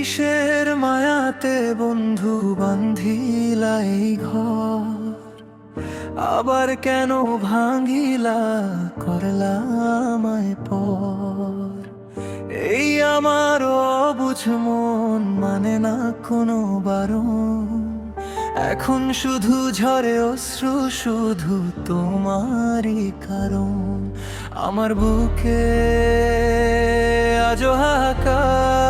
কিসের মায়াতে বন্ধু বান্ধিলা এই ঘর, আবার কেন ভাঙিলা করলা আমায় পর। এই আমার অবুঝ মন মানে না কোনো বারণ, এখন শুধু ঝরে অশ্রু শুধু তোমারই কারণ। আমার বুকে আজো হাহাকার।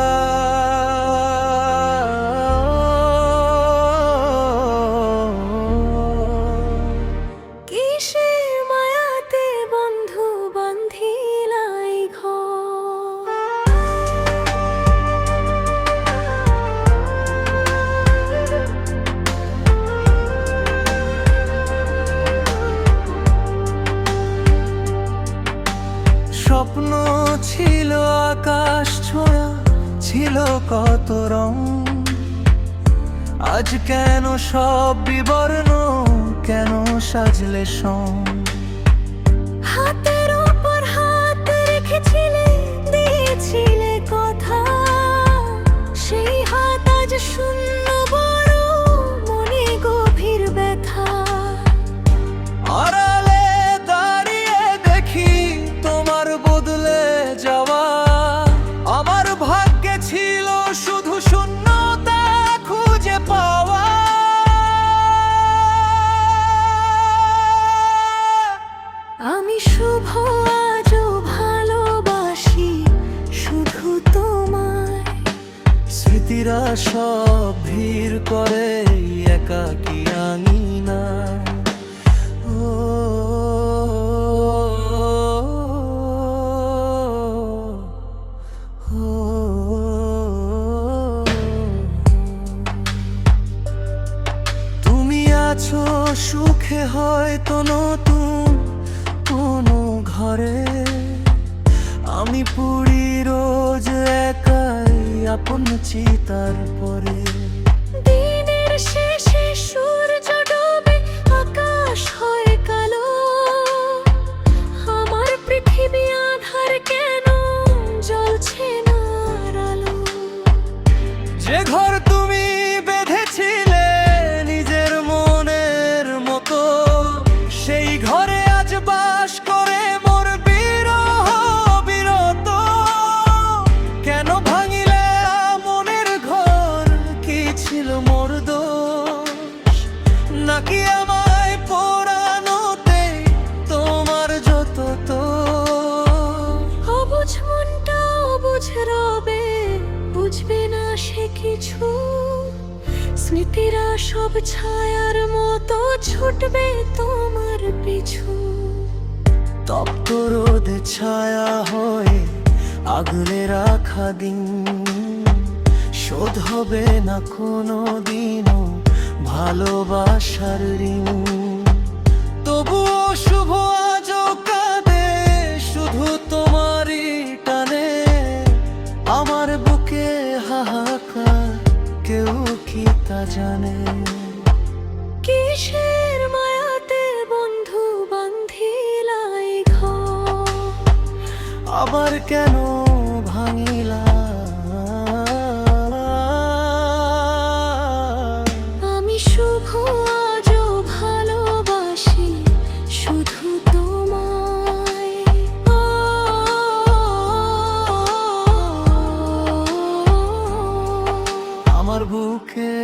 কিসের মায়াতে বন্ধু বান্ধিলা এই ঘর। স্বপ্ন ছিল আকাশ ছোঁয়া, ছিল কত রং, আজ কেন সব বিবর্ণ, কেন সাজলে সং। হাতের উপর হাত রেখেছিলে, দিয়েছিলে কথা, সেই হাত আজ শূন্য বড়, মনে গভীর ব্যথা। আড়ালে দাঁড়িয়ে দেখি তোমার বদলে যাওয়া, আমার ভাগ্যে ছিল শুধু শূন্যতা খুঁজে পাওয়া। আমি শুভ আজও ভালোবাসি শুধু তোমায়। স্মৃতিরা সব ভিড় করে একাকী আঙিনায়। ও তুমি আছো সুখে হয়তো নতুন কোনো ঘরে, আমি পুরি রোজ একাই আপন চিতার পরে। দিনের শেষে সূর্য ডোবে, আকাশ হয় কালো, আমার পৃথিবী আধার কেন জ্বলছে না আর আলো। যে ঘর তুমি বেঁধেছিলে নিজের মনের মতো, সেই ঘরে আজ বাস করে মোর বিরহ বিরত। কেন ভাঙিলে মনের ঘর, কি ছিল মোর দোষ, নাকি আমায় পোড়ানোতে তোমার যত তো। অবুঝ মনটা অবুঝ রবে, বুঝবে না সে কিছু। স্মৃতিরা সব ছায়ার মতো ছুটবে তোমার পিছু। তপ্ত রোদে ছায়া হয়ে আগলে রাখা দিন, শোধ হবে না কোনো দিনও ভালোবাসার ঋণ। তবুও শুভ আজও কাঁদে শুধু তোমারই টানে, আমার বুকে হাহাকার কেউ কি তা জানে। কিসের মায়াতে বন্ধু বান্ধিলা এই ঘর, আবার কেন ভাঙিলা। আমি শুভ আজও ভালোবাসি শুধু তোমায়। আমার বুকে